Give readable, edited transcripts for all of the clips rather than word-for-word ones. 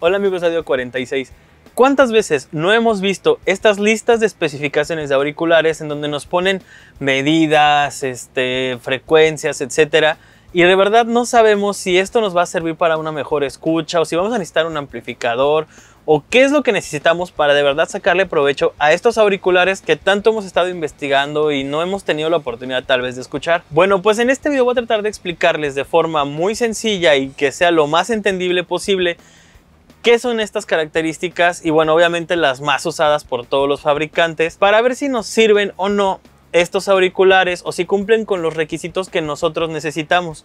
Hola amigos de Audio 46. ¿Cuántas veces no hemos visto estas listas de especificaciones de auriculares en donde nos ponen medidas, frecuencias, etcétera? Y de verdad no sabemos si esto nos va a servir para una mejor escucha o si vamos a necesitar un amplificador o qué es lo que necesitamos para de verdad sacarle provecho a estos auriculares que tanto hemos estado investigando y no hemos tenido la oportunidad tal vez de escuchar. Bueno, pues en este video voy a tratar de explicarles de forma muy sencilla y que sea lo más entendible posible qué son estas características y bueno, obviamente las más usadas por todos los fabricantes para ver si nos sirven o no estos auriculares o si cumplen con los requisitos que nosotros necesitamos.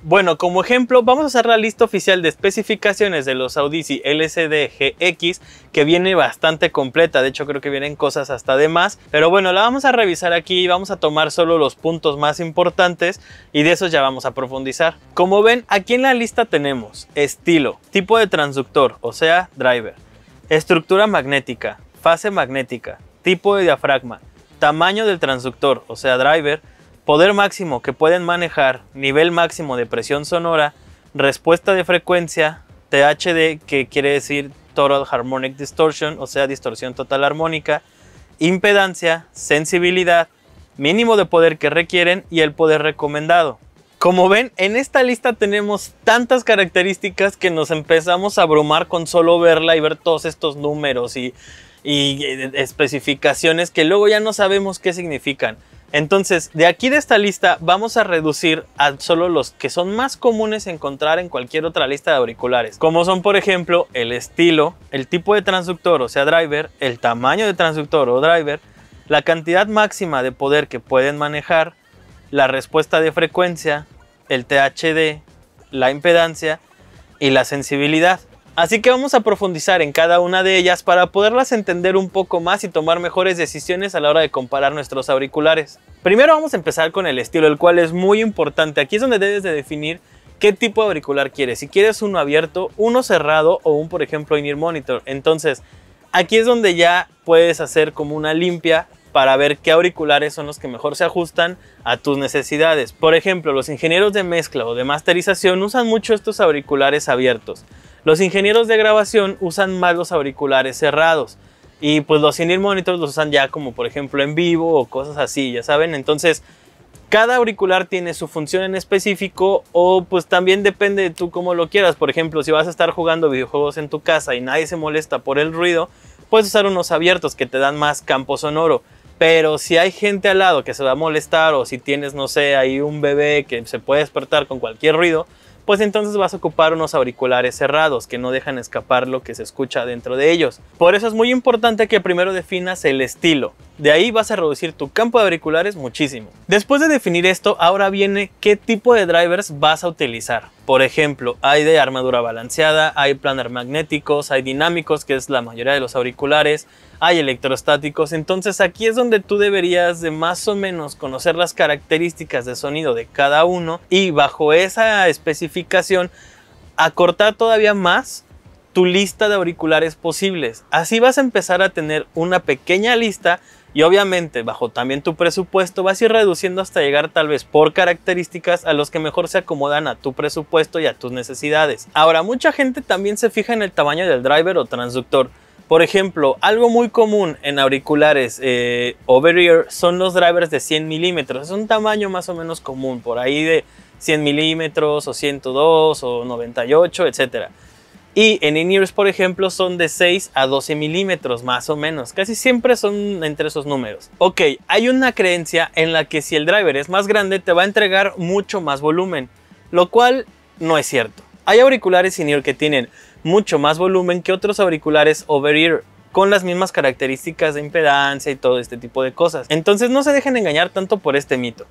Bueno, como ejemplo vamos a hacer la lista oficial de especificaciones de los Audizy LCD GX, que viene bastante completa. De hecho creo que vienen cosas hasta de más, pero bueno, la vamos a revisar aquí y vamos a tomar solo los puntos más importantes y de esos ya vamos a profundizar. Como ven, aquí en la lista tenemos estilo, tipo de transductor, o sea driver, estructura magnética, fase magnética, tipo de diafragma, tamaño del transductor, o sea driver, poder máximo que pueden manejar, nivel máximo de presión sonora, respuesta de frecuencia, THD, que quiere decir Total Harmonic Distortion, o sea distorsión total armónica, impedancia, sensibilidad, mínimo de poder que requieren y el poder recomendado. Como ven, en esta lista tenemos tantas características que nos empezamos a abrumar con solo verla y ver todos estos números y especificaciones que luego ya no sabemos qué significan. Entonces, de aquí de esta lista vamos a reducir a solo los que son más comunes encontrar en cualquier otra lista de auriculares, como son por ejemplo el estilo, el tipo de transductor o sea driver, el tamaño de transductor o driver, la cantidad máxima de poder que pueden manejar, la respuesta de frecuencia, el THD, la impedancia y la sensibilidad. Así que vamos a profundizar en cada una de ellas para poderlas entender un poco más y tomar mejores decisiones a la hora de comparar nuestros auriculares. Primero vamos a empezar con el estilo, el cual es muy importante. Aquí es donde debes de definir qué tipo de auricular quieres. Si quieres uno abierto, uno cerrado o un, por ejemplo, in-ear monitor. Entonces, aquí es donde ya puedes hacer como una limpia para ver qué auriculares son los que mejor se ajustan a tus necesidades. Por ejemplo, los ingenieros de mezcla o de masterización usan mucho estos auriculares abiertos. Los ingenieros de grabación usan más los auriculares cerrados y pues los in-ear monitors los usan ya como por ejemplo en vivo o cosas así, ya saben. Entonces cada auricular tiene su función en específico o pues también depende de tú cómo lo quieras. Por ejemplo, si vas a estar jugando videojuegos en tu casa y nadie se molesta por el ruido, puedes usar unos abiertos que te dan más campo sonoro. Pero si hay gente al lado que se va a molestar o si tienes, no sé, ahí un bebé que se puede despertar con cualquier ruido, pues entonces vas a ocupar unos auriculares cerrados que no dejan escapar lo que se escucha dentro de ellos. Por eso es muy importante que primero definas el estilo. De ahí vas a reducir tu campo de auriculares muchísimo. Después de definir esto, ahora viene qué tipo de drivers vas a utilizar. Por ejemplo, hay de armadura balanceada, hay planar magnéticos, hay dinámicos, que es la mayoría de los auriculares, hay electrostáticos. Entonces aquí es donde tú deberías de más o menos conocer las características de sonido de cada uno y bajo esa especificación acortar todavía más tu lista de auriculares posibles. Así vas a empezar a tener una pequeña lista y obviamente bajo también tu presupuesto vas a ir reduciendo hasta llegar tal vez por características a los que mejor se acomodan a tu presupuesto y a tus necesidades. Ahora, mucha gente también se fija en el tamaño del driver o transductor. Por ejemplo, algo muy común en auriculares over-ear son los drivers de 100 milímetros. Es un tamaño más o menos común, por ahí de 100 milímetros o 102 o 98, etcétera. Y en in-ears, por ejemplo, son de 6 a 12 milímetros más o menos. Casi siempre son entre esos números. Ok, hay una creencia en la que si el driver es más grande te va a entregar mucho más volumen, lo cual no es cierto. Hay auriculares in-ear que tienen mucho más volumen que otros auriculares over-ear con las mismas características de impedancia y todo este tipo de cosas. Entonces no se dejen engañar tanto por este mito.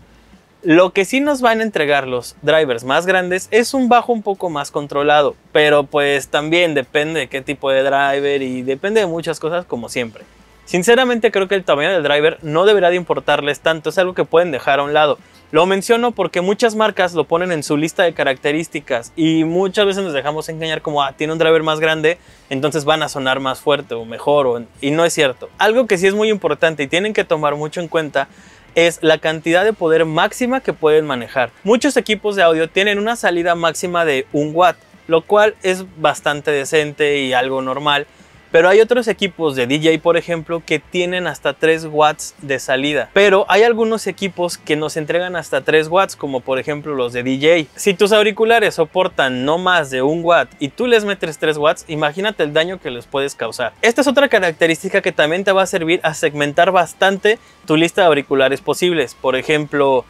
Lo que sí nos van a entregar los drivers más grandes es un bajo un poco más controlado, pero pues también depende de qué tipo de driver y depende de muchas cosas como siempre. Sinceramente creo que el tamaño del driver no deberá de importarles tanto, es algo que pueden dejar a un lado. Lo menciono porque muchas marcas lo ponen en su lista de características y muchas veces nos dejamos engañar como tiene un driver más grande, entonces van a sonar más fuerte o mejor, y no es cierto. Algo que sí es muy importante y tienen que tomar mucho en cuenta es la cantidad de poder máxima que pueden manejar. Muchos equipos de audio tienen una salida máxima de 1 watt, lo cual es bastante decente y algo normal. Pero hay otros equipos de DJ, por ejemplo, que tienen hasta 3 watts de salida. Pero hay algunos equipos que nos entregan hasta 3 watts, como por ejemplo los de DJ. Si tus auriculares soportan no más de 1 watt y tú les metes 3 watts, imagínate el daño que les puedes causar. Esta es otra característica que también te va a servir a segmentar bastante tu lista de auriculares posibles. Por ejemplo,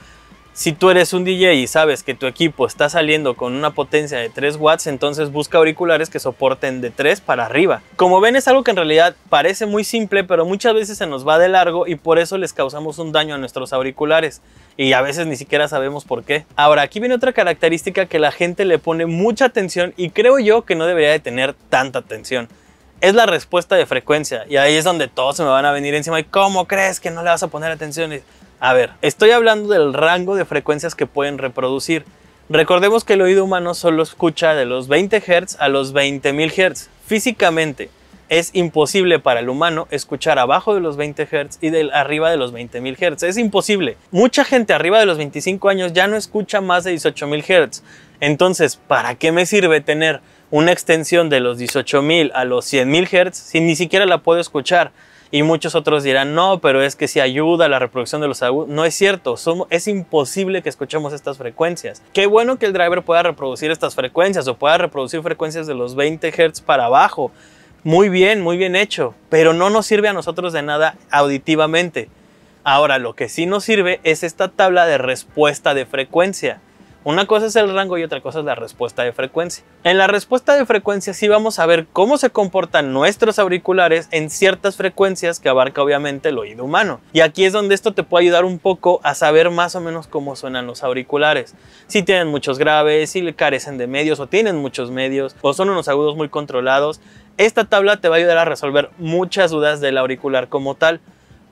si tú eres un DJ y sabes que tu equipo está saliendo con una potencia de 3 watts, entonces busca auriculares que soporten de 3 para arriba. Como ven, es algo que en realidad parece muy simple, pero muchas veces se nos va de largo y por eso les causamos un daño a nuestros auriculares. Y a veces ni siquiera sabemos por qué. Ahora, aquí viene otra característica que la gente le pone mucha atención y creo yo que no debería de tener tanta atención. Es la respuesta de frecuencia, y ahí es donde todos se me van a venir encima. ¿Y cómo crees que no le vas a poner atención? A ver, estoy hablando del rango de frecuencias que pueden reproducir. Recordemos que el oído humano solo escucha de los 20 Hz a los 20.000 Hz. Físicamente es imposible para el humano escuchar abajo de los 20 Hz y arriba de los 20.000 Hz. Es imposible. Mucha gente arriba de los 25 años ya no escucha más de 18.000 Hz. Entonces, ¿para qué me sirve tener una extensión de los 18.000 a los 100.000 Hz si ni siquiera la puedo escuchar? Y muchos otros dirán, no, pero es que si ayuda a la reproducción de los agudos. No es cierto, es imposible que escuchemos estas frecuencias. Qué bueno que el driver pueda reproducir estas frecuencias o pueda reproducir frecuencias de los 20 Hz para abajo. Muy bien hecho, pero no nos sirve a nosotros de nada auditivamente. Ahora, lo que sí nos sirve es esta tabla de respuesta de frecuencia. Una cosa es el rango y otra cosa es la respuesta de frecuencia. En la respuesta de frecuencia sí vamos a ver cómo se comportan nuestros auriculares en ciertas frecuencias que abarca obviamente el oído humano. Y aquí es donde esto te puede ayudar un poco a saber más o menos cómo suenan los auriculares. Si tienen muchos graves, si carecen de medios o tienen muchos medios o son unos agudos muy controlados. Esta tabla te va a ayudar a resolver muchas dudas del auricular como tal.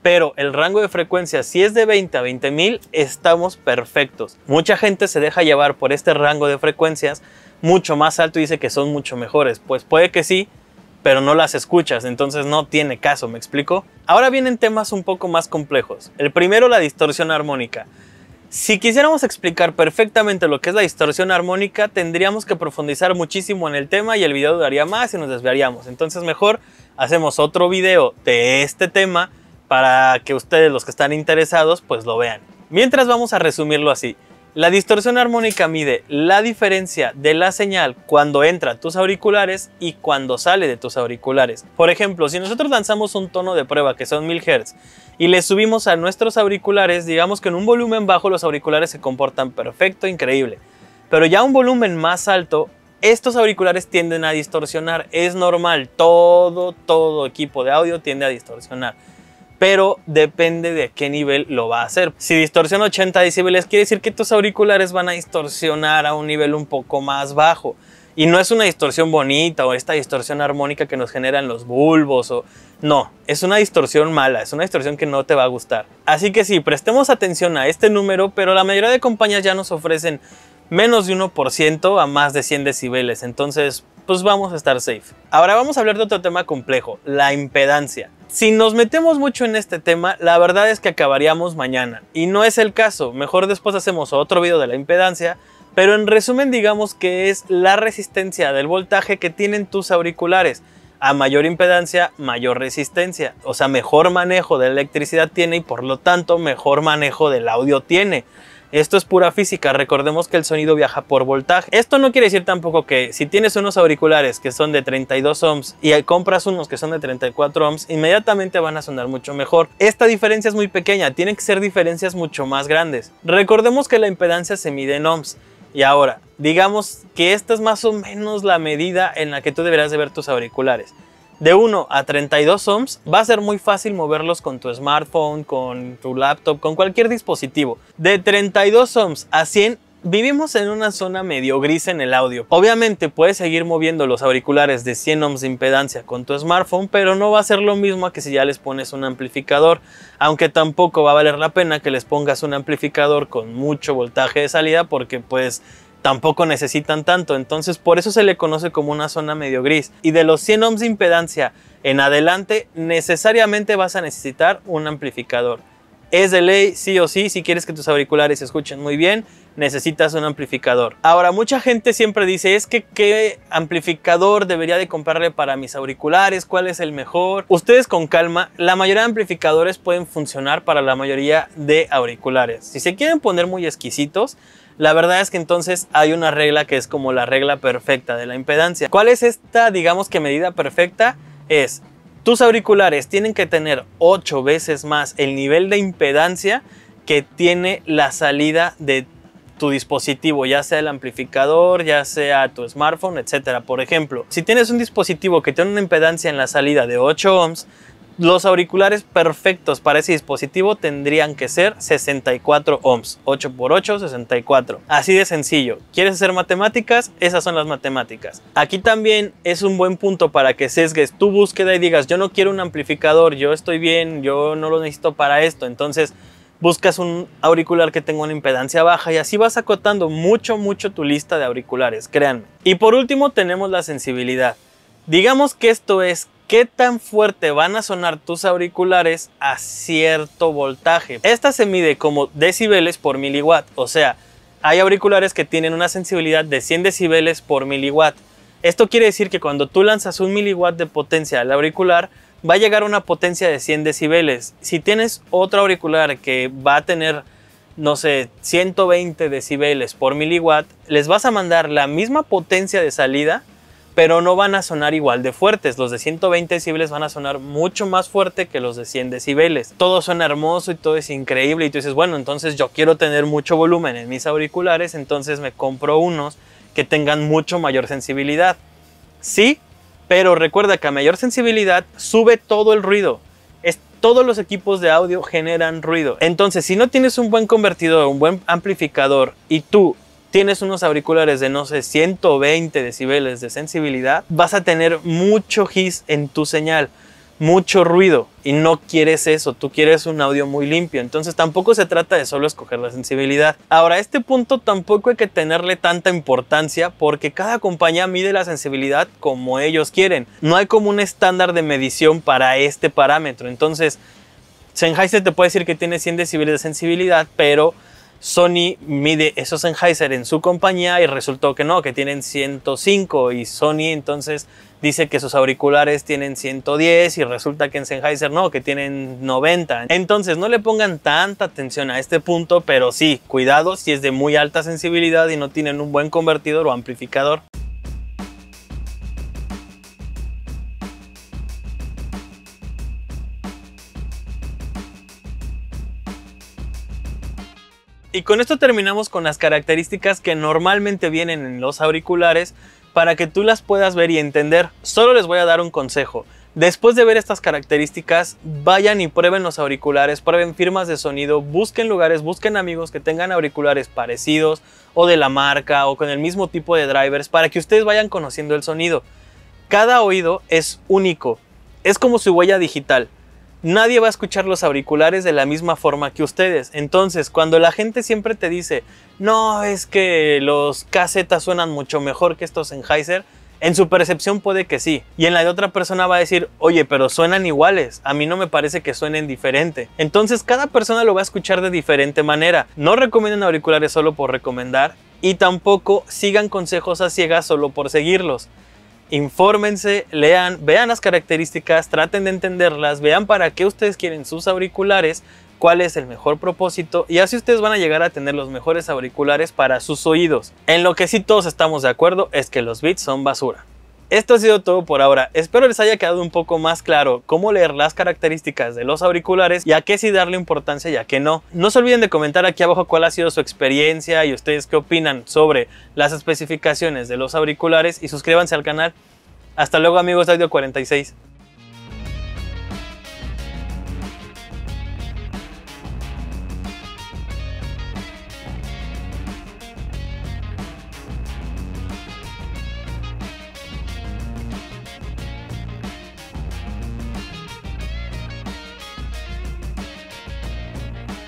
Pero el rango de frecuencia, si es de 20 a 20.000, estamos perfectos. Mucha gente se deja llevar por este rango de frecuencias mucho más alto y dice que son mucho mejores. Pues puede que sí, pero no las escuchas, entonces no tiene caso, ¿me explico? Ahora vienen temas un poco más complejos. El primero, la distorsión armónica. Si quisiéramos explicar perfectamente lo que es la distorsión armónica, tendríamos que profundizar muchísimo en el tema y el video duraría más y nos desviaríamos. Entonces mejor hacemos otro video de este tema para que ustedes, los que están interesados, pues lo vean. Mientras, vamos a resumirlo así. La distorsión armónica mide la diferencia de la señal cuando entra a tus auriculares y cuando sale de tus auriculares. Por ejemplo, si nosotros lanzamos un tono de prueba que son 1000 Hz y le subimos a nuestros auriculares, digamos que en un volumen bajo los auriculares se comportan perfecto, increíble. Pero ya a un volumen más alto, estos auriculares tienden a distorsionar. Es normal, todo equipo de audio tiende a distorsionar. Pero depende de qué nivel lo va a hacer. Si distorsiona 80 decibeles, quiere decir que tus auriculares van a distorsionar a un nivel un poco más bajo. Y no es una distorsión bonita o esta distorsión armónica que nos generan los bulbos. No, es una distorsión mala, es una distorsión que no te va a gustar. Así que sí, prestemos atención a este número, pero la mayoría de compañías ya nos ofrecen menos de 1% a más de 100 decibeles. Entonces, pues vamos a estar safe. Ahora vamos a hablar de otro tema complejo, la impedancia. Si nos metemos mucho en este tema, la verdad es que acabaríamos mañana. Y no es el caso, mejor después hacemos otro video de la impedancia. Pero en resumen, digamos que es la resistencia del voltaje que tienen tus auriculares. A mayor impedancia, mayor resistencia. O sea, mejor manejo de la electricidad tiene y por lo tanto mejor manejo del audio tiene. Esto es pura física, recordemos que el sonido viaja por voltaje. Esto no quiere decir tampoco que si tienes unos auriculares que son de 32 ohms y compras unos que son de 34 ohms, inmediatamente van a sonar mucho mejor. Esta diferencia es muy pequeña, tienen que ser diferencias mucho más grandes. Recordemos que la impedancia se mide en ohms. Y ahora, digamos que esta es más o menos la medida en la que tú deberás de ver tus auriculares. De 1 a 32 ohms va a ser muy fácil moverlos con tu smartphone, con tu laptop, con cualquier dispositivo. De 32 ohms a 100 vivimos en una zona medio gris en el audio. Obviamente puedes seguir moviendo los auriculares de 100 ohms de impedancia con tu smartphone, pero no va a ser lo mismo a que si ya les pones un amplificador. Aunque tampoco va a valer la pena que les pongas un amplificador con mucho voltaje de salida porque pues tampoco necesitan tanto, entonces por eso se le conoce como una zona medio gris. Y de los 100 ohms de impedancia en adelante necesariamente vas a necesitar un amplificador. Es de ley, sí o sí, si quieres que tus auriculares se escuchen muy bien, necesitas un amplificador. Ahora, mucha gente siempre dice, es que ¿qué amplificador debería de comprarle para mis auriculares? ¿Cuál es el mejor? Ustedes con calma, la mayoría de amplificadores pueden funcionar para la mayoría de auriculares. Si se quieren poner muy exquisitos, la verdad es que entonces hay una regla que es como la regla perfecta de la impedancia. ¿Cuál es esta, digamos que medida perfecta? Es, tus auriculares tienen que tener 8 veces más el nivel de impedancia que tiene la salida de tu dispositivo, ya sea el amplificador, ya sea tu smartphone, etcétera. Por ejemplo, si tienes un dispositivo que tiene una impedancia en la salida de 8 ohms, los auriculares perfectos para ese dispositivo tendrían que ser 64 ohms. 8 por 8, 64. Así de sencillo. ¿Quieres hacer matemáticas? Esas son las matemáticas. Aquí también es un buen punto para que sesgues tu búsqueda y digas, yo no quiero un amplificador, yo estoy bien, yo no lo necesito para esto. Entonces buscas un auricular que tenga una impedancia baja y así vas acotando mucho tu lista de auriculares, créanme. Y por último tenemos la sensibilidad. Digamos que esto es qué tan fuerte van a sonar tus auriculares a cierto voltaje. Esta se mide como decibeles por miliwatt, o sea, hay auriculares que tienen una sensibilidad de 100 decibeles por miliwatt. Esto quiere decir que cuando tú lanzas 1 miliwatt de potencia al auricular, va a llegar a una potencia de 100 decibeles. Si tienes otro auricular que va a tener, no sé, 120 decibeles por miliwatt, les vas a mandar la misma potencia de salida, pero no van a sonar igual de fuertes. Los de 120 decibeles van a sonar mucho más fuerte que los de 100 decibeles. Todo suena hermoso y todo es increíble y tú dices, bueno, entonces yo quiero tener mucho volumen en mis auriculares, entonces me compro unos que tengan mucho mayor sensibilidad. Sí, pero recuerda que a mayor sensibilidad sube todo el ruido. Todos los equipos de audio generan ruido. Entonces, si no tienes un buen convertidor, un buen amplificador y tú tienes unos auriculares de, no sé, 120 decibeles de sensibilidad, vas a tener mucho hiss en tu señal, mucho ruido, y no quieres eso, tú quieres un audio muy limpio. Entonces tampoco se trata de solo escoger la sensibilidad. Ahora, a este punto tampoco hay que tenerle tanta importancia porque cada compañía mide la sensibilidad como ellos quieren. No hay como un estándar de medición para este parámetro. Entonces, Sennheiser te puede decir que tiene 100 decibeles de sensibilidad, pero Sony mide esos Sennheiser en su compañía y resultó que no, que tienen 105, y Sony entonces dice que sus auriculares tienen 110 y resulta que en Sennheiser no, que tienen 90. Entonces no le pongan tanta atención a este punto, pero sí, cuidado si es de muy alta sensibilidad y no tienen un buen convertidor o amplificador. Y con esto terminamos con las características que normalmente vienen en los auriculares para que tú las puedas ver y entender. Solo les voy a dar un consejo. Después de ver estas características, vayan y prueben los auriculares, prueben firmas de sonido, busquen lugares, busquen amigos que tengan auriculares parecidos o de la marca o con el mismo tipo de drivers para que ustedes vayan conociendo el sonido. Cada oído es único, es como su huella digital. Nadie va a escuchar los auriculares de la misma forma que ustedes. Entonces, cuando la gente siempre te dice, no, es que los KZ suenan mucho mejor que estos Sennheiser, en su percepción puede que sí. Y en la de otra persona va a decir, oye, pero suenan iguales. A mí no me parece que suenen diferente. Entonces, cada persona lo va a escuchar de diferente manera. No recomienden auriculares solo por recomendar y tampoco sigan consejos a ciegas solo por seguirlos. Infórmense, lean, vean las características, traten de entenderlas, vean para qué ustedes quieren sus auriculares, cuál es el mejor propósito y así ustedes van a llegar a tener los mejores auriculares para sus oídos. En lo que sí todos estamos de acuerdo es que los Beats son basura. Esto ha sido todo por ahora. Espero les haya quedado un poco más claro cómo leer las características de los auriculares y a qué sí darle importancia y a qué no. No se olviden de comentar aquí abajo cuál ha sido su experiencia y ustedes qué opinan sobre las especificaciones de los auriculares y suscríbanse al canal. Hasta luego amigos de Audio 46.